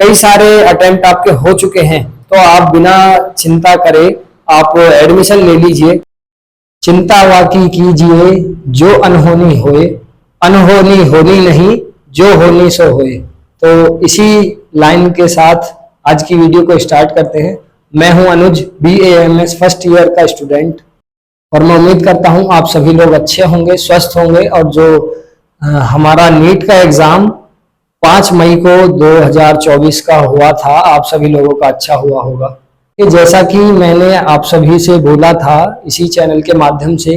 कई सारे अटेम्प्ट आपके हो चुके हैं, तो आप बिना चिंता करे आप एडमिशन ले लीजिए। चिंता वाकी कीजिए जो अनहोनी होए, अनहोनी होनी नहीं जो होनी सो होए। तो इसी लाइन के साथ आज की वीडियो को स्टार्ट करते हैं। मैं हूं अनुज, BAMS फर्स्ट ईयर का स्टूडेंट, और मैं उम्मीद करता हूं आप सभी लोग अच्छे होंगे, स्वस्थ होंगे। और जो हमारा नीट का एग्जाम 5 मई को 2024 का हुआ था, आप सभी लोगों का अच्छा हुआ होगा। कि जैसा कि मैंने आप सभी से बोला था इसी चैनल के माध्यम से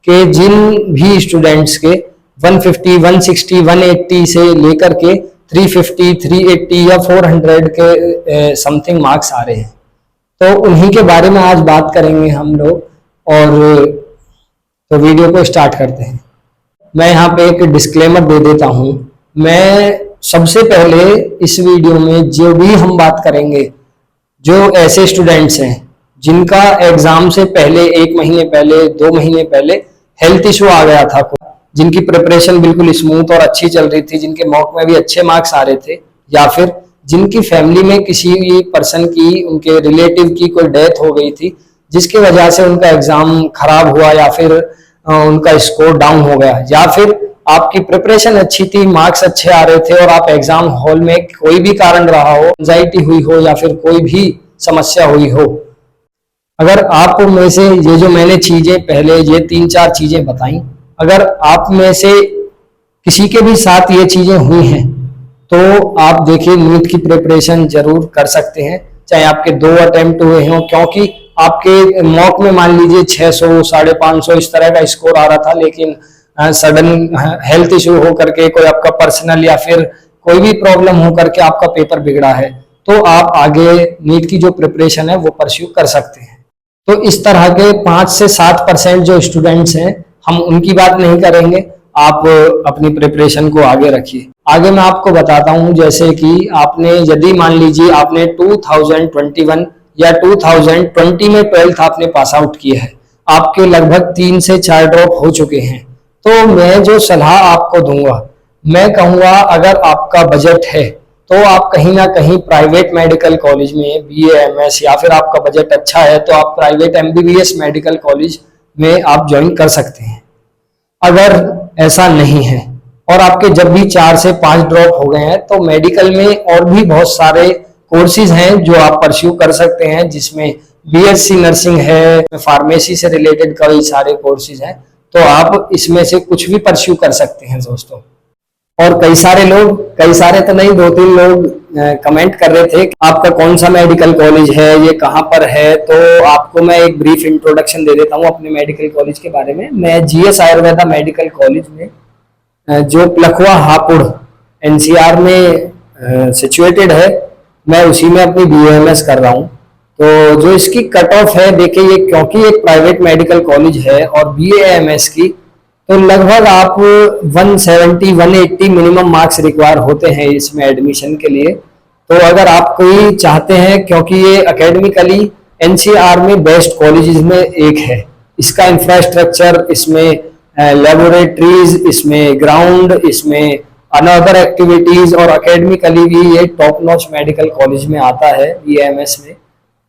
कि जिन भी स्टूडेंट्स के 150, 160, 180 से लेकर के 350, 380 या 400 के समथिंग मार्क्स आ रहे हैं, तो उन्हीं के बारे में आज बात करेंगे हम लोग। और तो वीडियो को स्टार्ट करते हैं। मैं यहाँ पे एक डिस्क्लेमर दे देता हूँ। मैं सबसे पहले इस वीडियो में जो भी हम बात करेंगे, जो ऐसे स्टूडेंट्स हैं जिनका एग्जाम से पहले 1 महीने पहले, 2 महीने पहले हेल्थ इशू आ गया था, जिनकी प्रिपरेशन बिल्कुल स्मूथ और अच्छी चल रही थी, जिनके मॉक में भी अच्छे मार्क्स आ रहे थे, या फिर जिनकी फैमिली में किसी भी पर्सन की, उनके रिलेटिव की कोई डेथ हो गई थी, जिसकी वजह से उनका एग्जाम खराब हुआ या फिर उनका स्कोर डाउन हो गया, या फिर आपकी प्रिपरेशन अच्छी थी, मार्क्स अच्छे आ रहे थे और आप एग्जाम हॉल में कोई भी कारण रहा हो, एंजाइटी हुई हो या फिर कोई भी समस्या हुई हो। अगर आप में से ये जो मैंने चीजें पहले ये 3-4 चीजें बताई, अगर आप में से किसी के भी साथ ये चीजें हुई हैं, तो आप देखिए नीट की प्रिपरेशन जरूर कर सकते हैं, चाहे आपके 2 अटेम्प्ट हुए हों। क्योंकि आपके मॉक में मान लीजिए 600, 550 इस तरह का स्कोर आ रहा था, लेकिन सडन हेल्थ इशू हो करके, कोई आपका पर्सनल या फिर कोई भी प्रॉब्लम हो करके आपका पेपर बिगड़ा है, तो आप आगे नीट की जो प्रिपरेशन है वो परस्यू कर सकते हैं। तो इस तरह के 5 से 7% जो स्टूडेंट्स हैं, हम उनकी बात नहीं करेंगे। आप अपनी प्रिपरेशन को आगे रखिए। आगे मैं आपको बताता हूं, जैसे कि आपने यदि मान लीजिए आपने 2021 या 2020 में 12th आपने पास आउट किया है, आपके लगभग 3 से 4 ड्रॉप हो चुके हैं, तो मैं जो सलाह आपको दूंगा, मैं कहूँगा अगर आपका बजट है तो आप कहीं ना कहीं प्राइवेट मेडिकल कॉलेज में BAMS, या फिर आपका बजट अच्छा है तो आप प्राइवेट MBBS मेडिकल कॉलेज में आप ज्वाइन कर सकते हैं। अगर ऐसा नहीं है और आपके जब भी 4 से 5 ड्रॉप हो गए हैं, तो मेडिकल में और भी बहुत सारे कोर्सेज हैं जो आप परस्यू कर सकते हैं, जिसमें BSc नर्सिंग है, फार्मेसी से रिलेटेड कई सारे कोर्सेज हैं, तो आप इसमें से कुछ भी परस्यू कर सकते हैं दोस्तों। और कई सारे लोग, कई सारे तो नहीं, 2-3 लोग कमेंट कर रहे थे कि आपका कौन सा मेडिकल कॉलेज है, ये कहाँ पर है। तो आपको मैं एक ब्रीफ इंट्रोडक्शन दे देता हूँ अपने मेडिकल कॉलेज के बारे में। मैं GS आयुर्वेदा मेडिकल कॉलेज में, जो लखवा हापुड़ NCR में सिचुएटेड है, मैं उसी में अपनी BAMS कर रहा हूँ। तो जो इसकी कट ऑफ है, देखिए ये क्योंकि एक प्राइवेट मेडिकल कॉलेज है और BAMS की, तो लगभग आप 170, 180 मिनिमम मार्क्स रिक्वायर होते हैं इसमें एडमिशन के लिए। तो अगर आप कोई चाहते हैं, क्योंकि ये एकेडमिकली NCR में बेस्ट कॉलेजेस में एक है, इसका इंफ्रास्ट्रक्चर, इसमें लेबोरेटरीज, इसमें ग्राउंड, इसमें अनदर एक्टिविटीज, और एकेडमिकली भी ये टॉप नॉच मेडिकल कॉलेज में आता है BAMS में।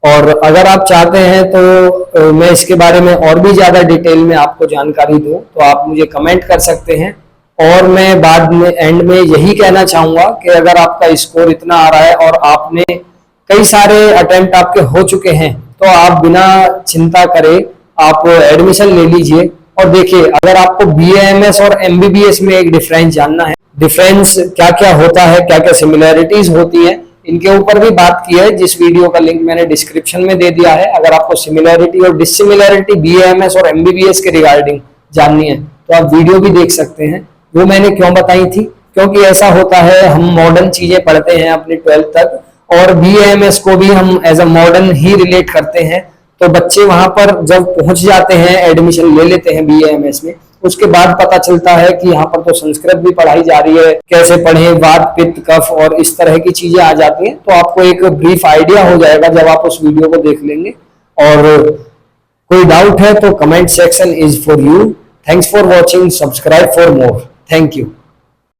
और अगर आप चाहते हैं तो मैं इसके बारे में और भी ज़्यादा डिटेल में आपको जानकारी दूं, तो आप मुझे कमेंट कर सकते हैं। और मैं बाद में एंड में यही कहना चाहूँगा कि अगर आपका स्कोर इतना आ रहा है और आपने कई सारे अटेम्प्ट आपके हो चुके हैं, तो आप बिना चिंता करे आप एडमिशन ले लीजिए। और देखिए, अगर आपको BAMS और MBBS में एक डिफरेंस जानना है, डिफरेंस क्या क्या होता है, क्या क्या सिमिलैरिटीज होती हैं, इनके ऊपर भी बात की है, जिस वीडियो का लिंक मैंने डिस्क्रिप्शन में दे दिया है। अगर आपको सिमिलैरिटी और डिससिमिलैरिटी BAMS और MBBS के रिगार्डिंग जाननी है, तो आप वीडियो भी देख सकते हैं। वो मैंने क्यों बताई थी, क्योंकि ऐसा होता है, हम मॉडर्न चीजें पढ़ते हैं अपनी 12th तक, और BAMS को भी हम एज अ मॉडर्न ही रिलेट करते हैं। तो बच्चे वहां पर जब पहुंच जाते हैं, एडमिशन ले लेते हैं BAMS में, उसके बाद पता चलता है कि यहाँ पर तो संस्कृत भी पढ़ाई जा रही है, कैसे पढ़ें, वात पित्त कफ और इस तरह की चीजें आ जाती हैं। तो आपको एक ब्रीफ आइडिया हो जाएगा जब आप उस वीडियो को देख लेंगे। और कोई डाउट है तो comment section is for you. Thanks for watching, subscribe for more. Thank you.